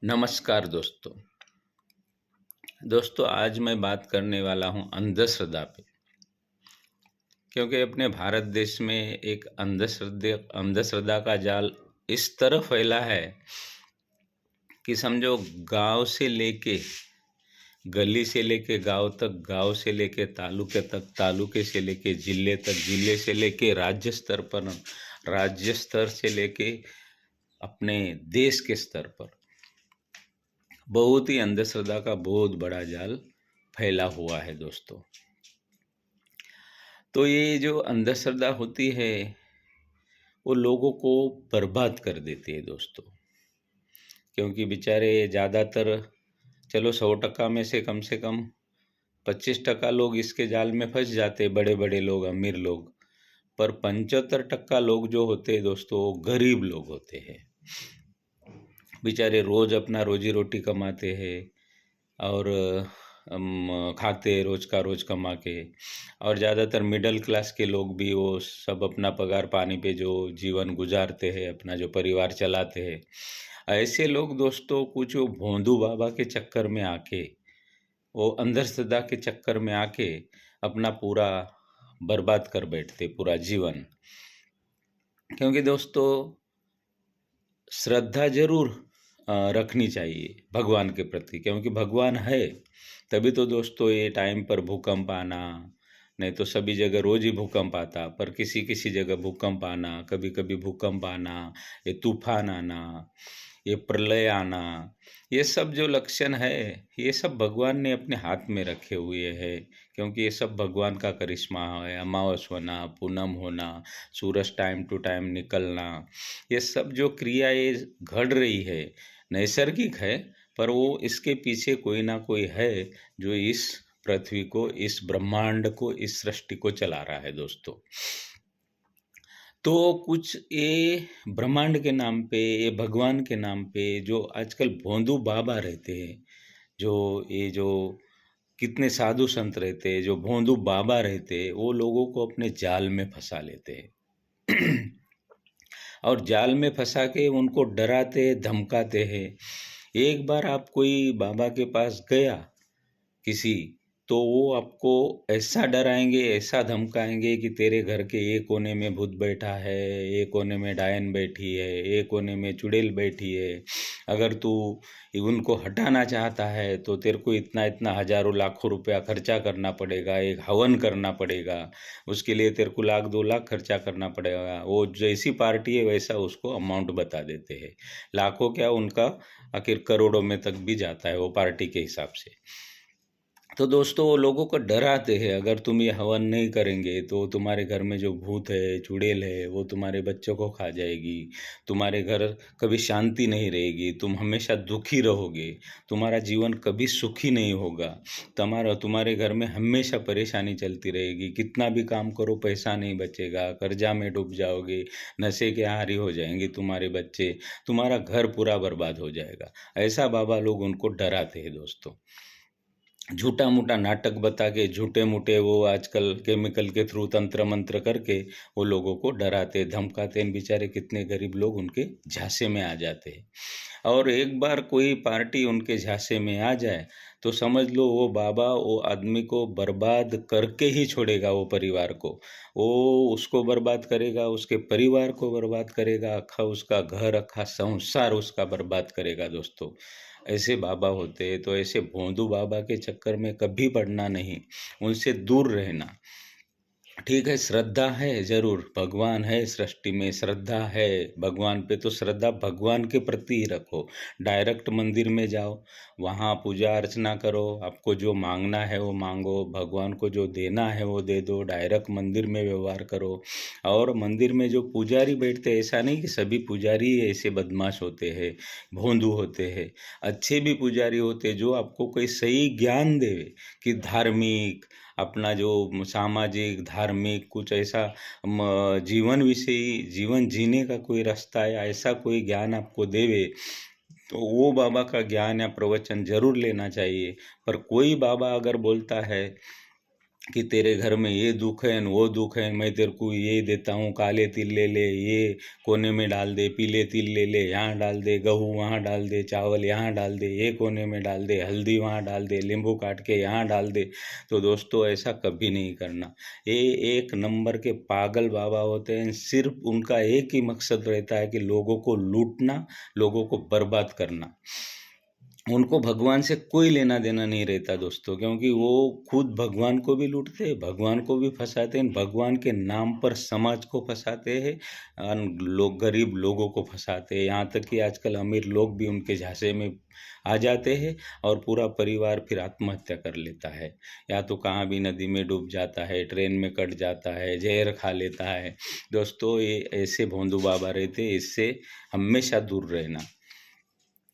नमस्कार दोस्तों। दोस्तों आज मैं बात करने वाला हूँ अंधश्रद्धा पे। क्योंकि अपने भारत देश में एक अंधश्रद्धा का जाल इस तरह फैला है कि समझो गांव से लेके गली से लेके गांव तक, गांव से लेके तालुके तक, तालुके से लेके जिले तक, जिले से लेके राज्य स्तर पर, राज्य स्तर से लेके अपने देश के स्तर पर बहुत ही अंधश्रद्धा का बहुत बड़ा जाल फैला हुआ है दोस्तों। तो ये जो अंधश्रद्धा होती है वो लोगों को बर्बाद कर देती है दोस्तों। क्योंकि बेचारे ज़्यादातर, चलो 100% में से कम 25% लोग इसके जाल में फंस जाते, बड़े बड़े लोग, अमीर लोग। पर 75% लोग जो होते हैं दोस्तों, वो गरीब लोग होते हैं। बेचारे रोज़ अपना रोजी रोटी कमाते हैं और खाते रोज का रोज कमा के। और ज़्यादातर मिडिल क्लास के लोग भी वो सब अपना पगार पानी पे जो जीवन गुजारते हैं, अपना जो परिवार चलाते हैं। ऐसे लोग दोस्तों कुछ वो भोंदू बाबा के चक्कर में आके, वो अंधश्रद्धा के चक्कर में आके अपना पूरा बर्बाद कर बैठते, पूरा जीवन। क्योंकि दोस्तों श्रद्धा जरूर रखनी चाहिए भगवान के प्रति, क्योंकि भगवान है तभी तो दोस्तों ये टाइम पर भूकंप आना, नहीं तो सभी जगह रोज ही भूकंप आता, पर किसी किसी जगह भूकंप आना, कभी कभी भूकंप आना, ये तूफान आना, ये प्रलय आना, ये सब जो लक्षण है ये सब भगवान ने अपने हाथ में रखे हुए हैं। क्योंकि ये सब भगवान का करिश्मा है। अमावस होना, पूनम होना, सूरज टाइम टू टाइम निकलना, ये सब जो क्रिया ये घड़ रही है नैसर्गिक है, पर वो इसके पीछे कोई ना कोई है जो इस पृथ्वी को, इस ब्रह्मांड को, इस सृष्टि को चला रहा है दोस्तों। तो कुछ ये ब्रह्मांड के नाम पे, ये भगवान के नाम पे जो आजकल भोंदू बाबा रहते हैं, जो कितने साधु संत रहते हैं, जो भोंदू बाबा रहते हैं, वो लोगों को अपने जाल में फंसा लेते हैं और जाल में फंसा के उनको डराते धमकाते हैं। एक बार आप कोई बाबा के पास गया किसी, तो वो आपको ऐसा डराएंगे, ऐसा धमकाएंगे कि तेरे घर के एक कोने में भूत बैठा है, एक कोने में डायन बैठी है, एक कोने में चुड़ैल बैठी है। अगर तू उनको हटाना चाहता है तो तेरे को इतना इतना हजारों लाखों रुपया खर्चा करना पड़ेगा, एक हवन करना पड़ेगा, उसके लिए तेरे को 1 लाख 2 लाख खर्चा करना पड़ेगा। वो जैसी पार्टी है वैसा उसको अमाउंट बता देते हैं। लाखों क्या, उनका आखिर करोड़ों में तक भी जाता है वो पार्टी के हिसाब से। तो दोस्तों वो लोगों को डराते हैं, अगर तुम ये हवन नहीं करेंगे तो तुम्हारे घर में जो भूत है, चुड़ैल है, वो तुम्हारे बच्चों को खा जाएगी, तुम्हारे घर कभी शांति नहीं रहेगी, तुम हमेशा दुखी रहोगे, तुम्हारा जीवन कभी सुखी नहीं होगा, तुम्हारे घर में हमेशा परेशानी चलती रहेगी, कितना भी काम करो पैसा नहीं बचेगा, कर्जा में डूब जाओगे, नशे के आहारी हो जाएंगे तुम्हारे बच्चे, तुम्हारा घर पूरा बर्बाद हो जाएगा। ऐसा बाबा लोग उनको डराते हैं दोस्तों। झूठा मूठा नाटक बता के, झूठे मूठे वो आजकल केमिकल के थ्रू तंत्र मंत्र करके वो लोगों को डराते धमकाते हैं। बेचारे कितने गरीब लोग उनके झांसे में आ जाते हैं। और एक बार कोई पार्टी उनके झांसे में आ जाए तो समझ लो वो बाबा वो आदमी को बर्बाद करके ही छोड़ेगा, वो परिवार को, वो उसको बर्बाद करेगा, उसके परिवार को बर्बाद करेगा, अखा उसका घर, अखा संसार उसका बर्बाद करेगा दोस्तों। ऐसे बाबा होते हैं। तो ऐसे भोंदू बाबा के चक्कर में कभी पड़ना नहीं, उनसे दूर रहना। ठीक है, श्रद्धा है जरूर, भगवान है सृष्टि में, श्रद्धा है भगवान पे, तो श्रद्धा भगवान के प्रति ही रखो। डायरेक्ट मंदिर में जाओ, वहाँ पूजा अर्चना करो, आपको जो मांगना है वो मांगो, भगवान को जो देना है वो दे दो, डायरेक्ट मंदिर में व्यवहार करो। और मंदिर में जो पुजारी बैठते हैं, ऐसा नहीं कि सभी पुजारी ऐसे बदमाश होते हैं, भोंदू होते हैं। अच्छे भी पुजारी होते हैं जो आपको कोई सही ज्ञान देवे कि धार्मिक, अपना जो सामाजिक धार्मिक कुछ ऐसा जीवन विषयी, जीवन जीने का कोई रास्ता है, ऐसा कोई ज्ञान आपको देवे, तो वो बाबा का ज्ञान या प्रवचन जरूर लेना चाहिए। पर कोई बाबा अगर बोलता है कि तेरे घर में ये दुख है न वो दुख है, मैं तेरे को ये देता हूँ, काले तिल ले ले, ये कोने में डाल दे, पीले तिल ले ले, यहाँ डाल दे, गेहूँ वहाँ डाल दे, चावल यहाँ डाल दे, ये कोने में डाल दे, हल्दी वहाँ डाल दे, नींबू काट के यहाँ डाल दे। तो दोस्तों ऐसा कभी नहीं करना। ये एक नंबर के पागल बाबा होते हैं। सिर्फ उनका एक ही मकसद रहता है कि लोगों को लूटना, लोगों को बर्बाद करना। उनको भगवान से कोई लेना देना नहीं रहता दोस्तों, क्योंकि वो खुद भगवान को भी लूटते हैं, भगवान को भी फंसाते हैं, भगवान के नाम पर समाज को फंसाते हैं, लोग गरीब लोगों को फंसाते हैं। यहाँ तक कि आजकल अमीर लोग भी उनके झांसे में आ जाते हैं और पूरा परिवार फिर आत्महत्या कर लेता है, या तो कहाँ भी नदी में डूब जाता है, ट्रेन में कट जाता है, जहर खा लेता है। दोस्तों ये ऐसे भोंदू बाबा रहते, इससे हमेशा दूर रहना।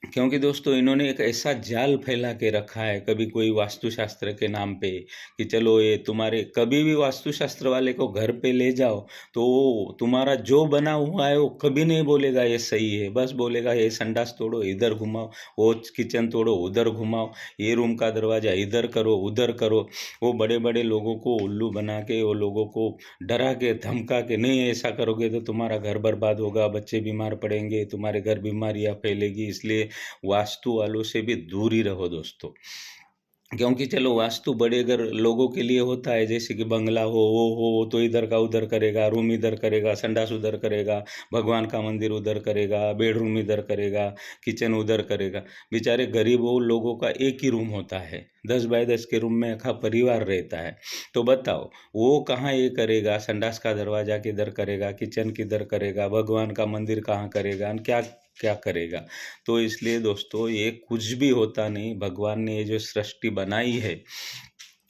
क्योंकि दोस्तों इन्होंने एक ऐसा जाल फैला के रखा है, कभी कोई वास्तुशास्त्र के नाम पे कि चलो ये तुम्हारे, कभी भी वास्तुशास्त्र वाले को घर पे ले जाओ तो वो तुम्हारा जो बना हुआ है वो कभी नहीं बोलेगा ये सही है, बस बोलेगा ये संडास तोड़ो इधर घुमाओ, वो किचन तोड़ो उधर घुमाओ, ये रूम का दरवाजा इधर करो उधर करो। वो बड़े बड़े लोगों को उल्लू बना के, वो लोगों को डरा के धमका के, नहीं ऐसा करोगे तो तुम्हारा घर बर्बाद होगा, बच्चे बीमार पड़ेंगे, तुम्हारे घर बीमारियां फैलेगी, इसलिए वास्तु वालों से भी दूर ही रहो दोस्तों। क्योंकि चलो वास्तु बड़े घर लोगों के लिए होता है, जैसे कि बंगला हो, वो तो इधर का उधर करेगा, रूम इधर करेगा, संडास उधर करेगा, भगवान का मंदिर उधर करेगा, बेडरूम इधर करेगा, किचन उधर करेगा। बेचारे गरीबों लोगों का एक ही रूम होता है, 10 बाय 10 के रूम में आखा परिवार रहता है। तो बताओ वो कहाँ ये करेगा, संडास का दरवाजा किधर करेगा, किचन किधर करेगा, भगवान का मंदिर कहाँ करेगा, क्या क्या करेगा। तो इसलिए दोस्तों ये कुछ भी होता नहीं, भगवान ने ये जो सृष्टि बनाई है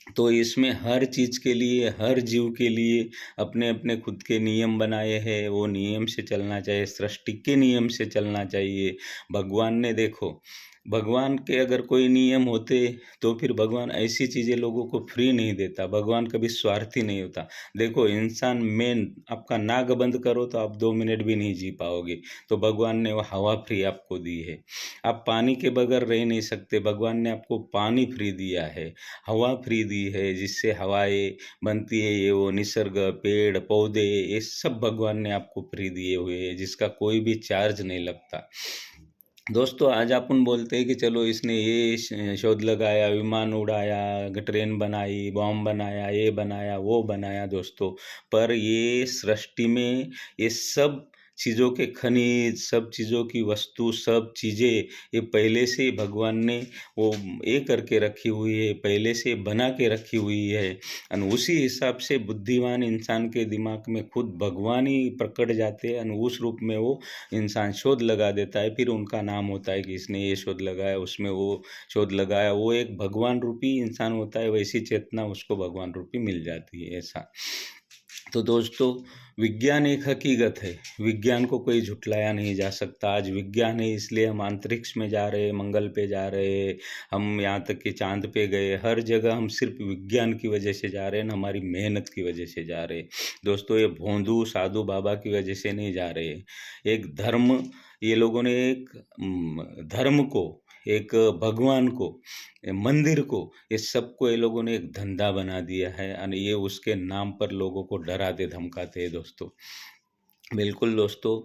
तो इसमें हर चीज़ के लिए, हर जीव के लिए अपने अपने खुद के नियम बनाए हैं, वो नियम से चलना चाहिए, सृष्टि के नियम से चलना चाहिए। भगवान ने देखो, भगवान के अगर कोई नियम होते तो फिर भगवान ऐसी चीज़ें लोगों को फ्री नहीं देता, भगवान कभी स्वार्थी नहीं होता। देखो इंसान मेन, आपका नाक बंद करो तो आप 2 मिनट भी नहीं जी पाओगे, तो भगवान ने वो हवा फ्री आपको दी है। आप पानी के बगैर रह नहीं सकते, भगवान ने आपको पानी फ्री दिया है, हवा फ्री दी है, जिससे हवाएं बनती है, ये वो निसर्ग, पेड़ पौधे, ये सब भगवान ने आपको फ्री दिए हुए हैं, जिसका कोई भी चार्ज नहीं लगता। दोस्तों आज अपन बोलते हैं कि चलो इसने ये शोध लगाया, विमान उड़ाया, ट्रेन बनाई, बॉम्ब बनाया, ये बनाया वो बनाया दोस्तों, पर ये सृष्टि में ये सब चीज़ों के खनिज, सब चीज़ों की वस्तु, सब चीज़ें ये पहले से ही भगवान ने वो ये करके रखी हुई है, पहले से बना के रखी हुई है। और उसी हिसाब से बुद्धिमान इंसान के दिमाग में खुद भगवान ही प्रकट जाते हैं और उस रूप में वो इंसान शोध लगा देता है, फिर उनका नाम होता है कि इसने ये शोध लगाया, उसमें वो शोध लगाया, वो एक भगवान रूपी इंसान होता है, वैसी चेतना उसको भगवान रूपी मिल जाती है ऐसा। तो दोस्तों विज्ञान एक हकीकत है, विज्ञान को कोई झुटलाया नहीं जा सकता। आज विज्ञान है इसलिए हम अंतरिक्ष में जा रहे हैं, मंगल पे जा रहे हैं, हम यहाँ तक कि चांद पे गए, हर जगह हम सिर्फ विज्ञान की वजह से जा रहे हैं, हमारी मेहनत की वजह से जा रहे हैं दोस्तों। ये भोंदू साधु बाबा की वजह से नहीं जा रहे हैं। एक धर्म, ये लोगों ने एक धर्म को, एक भगवान को, मंदिर को, ये सबको ये लोगों ने एक धंधा बना दिया है और ये उसके नाम पर लोगों को डराते धमकाते हैं दोस्तों। बिल्कुल दोस्तों,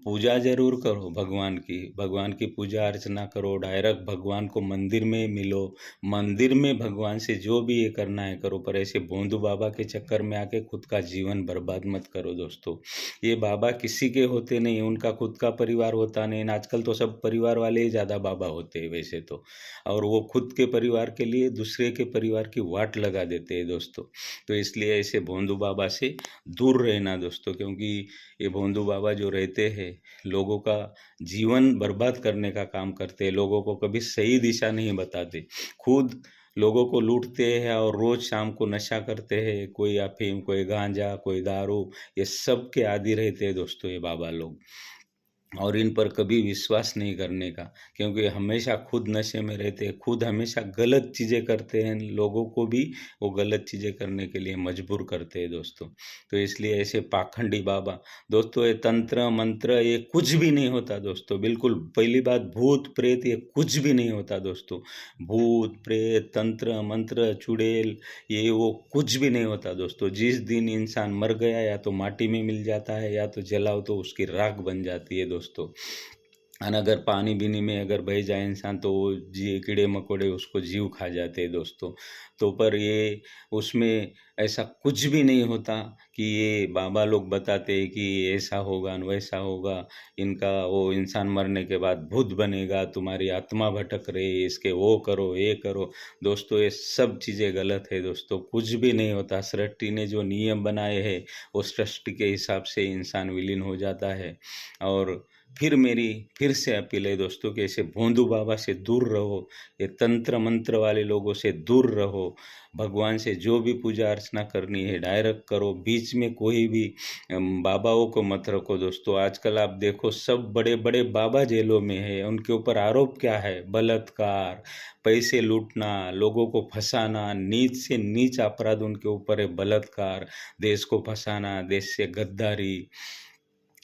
पूजा ज़रूर करो भगवान की पूजा अर्चना करो, डायरेक्ट भगवान को मंदिर में मिलो, मंदिर में भगवान से जो भी ये करना है करो, पर ऐसे भोंदू बाबा के चक्कर में आके खुद का जीवन बर्बाद मत करो दोस्तों। ये बाबा किसी के होते नहीं, उनका खुद का परिवार होता नहीं, आजकल तो सब परिवार वाले ही ज़्यादा बाबा होते हैं वैसे तो, और वो खुद के परिवार के लिए दूसरे के परिवार की वाट लगा देते हैं दोस्तों। तो इसलिए ऐसे भोंदू बाबा से दूर रहना दोस्तों, क्योंकि ये भोंदू बाबा जो रहते हैं लोगों का जीवन बर्बाद करने का काम करते हैं, लोगों को कभी सही दिशा नहीं बताते, खुद लोगों को लूटते हैं और रोज शाम को नशा करते हैं, कोई अफीम, कोई गांजा, कोई दारू, ये सब के आदी रहते हैं दोस्तों ये बाबा लोग। और इन पर कभी विश्वास नहीं करने का, क्योंकि हमेशा खुद नशे में रहते हैं, खुद हमेशा गलत चीज़ें करते हैं, लोगों को भी वो गलत चीज़ें करने के लिए मजबूर करते हैं दोस्तों। तो इसलिए ऐसे पाखंडी बाबा दोस्तों, ये तंत्र मंत्र ये कुछ भी नहीं होता दोस्तों, बिल्कुल पहली बात भूत प्रेत ये कुछ भी नहीं होता दोस्तों। भूत प्रेत तंत्र मंत्र चुड़ैल ये वो कुछ भी नहीं होता दोस्तों। जिस दिन इंसान मर गया या तो माटी में मिल जाता है या तो जलाओ तो उसकी राख बन जाती है दोस्तों। और अगर पानी बीनी में अगर बह जाए इंसान तो वो जी कीड़े मकोड़े उसको जीव खा जाते हैं दोस्तों। तो पर ये उसमें ऐसा कुछ भी नहीं होता कि ये बाबा लोग बताते हैं कि ऐसा होगा न वैसा होगा, इनका वो इंसान मरने के बाद भूत बनेगा, तुम्हारी आत्मा भटक रही है, इसके वो करो ये करो। दोस्तों ये सब चीज़ें गलत है दोस्तों, कुछ भी नहीं होता। सृष्टि ने जो नियम बनाए हैं वो सृष्टि के हिसाब से इंसान विलीन हो जाता है। और मेरी फिर से अपील है दोस्तों कि ऐसे भोंदू बाबा से दूर रहो, ये तंत्र मंत्र वाले लोगों से दूर रहो। भगवान से जो भी पूजा अर्चना करनी है डायरेक्ट करो, बीच में कोई भी बाबाओं को मत रखो दोस्तों। आजकल आप देखो सब बड़े बड़े बाबा जेलों में है, उनके ऊपर आरोप क्या है? बलात्कार, पैसे लूटना, लोगों को फंसाना, नीच से नीच अपराध उनके ऊपर है, बलात्कार, देश को फंसाना, देश से गद्दारी।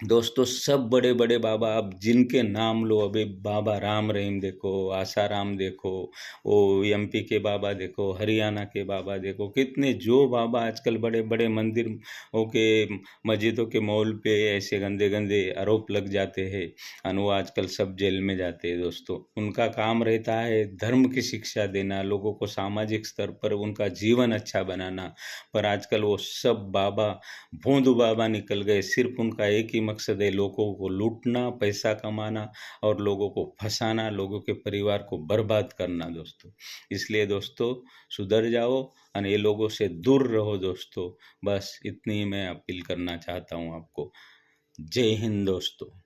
दोस्तों सब बड़े-बड़े बाबा आप जिनके नाम लो, अभी बाबा राम रहीम देखो, आसाराम देखो, वो एमपी के बाबा देखो, हरियाणा के बाबा देखो, कितने जो बाबा आजकल बड़े-बड़े मंदिरों के मस्जिदों के मॉल पे ऐसे गंदे-गंदे आरोप लग जाते हैं और वो आजकल सब जेल में जाते हैं दोस्तों। उनका काम रहता है धर्म की शिक्षा देना, लोगों को सामाजिक स्तर पर उनका जीवन अच्छा बनाना, पर आजकल वो सब बाबा भोंदू बाबा निकल गए। सिर्फ उनका एक ही मकसद है लोगों को लूटना, पैसा कमाना और लोगों को फंसाना, लोगों के परिवार को बर्बाद करना दोस्तों। इसलिए दोस्तों सुधर जाओ और ये लोगों से दूर रहो दोस्तों। बस इतनी ही मैं अपील करना चाहता हूँ आपको। जय हिंद दोस्तों।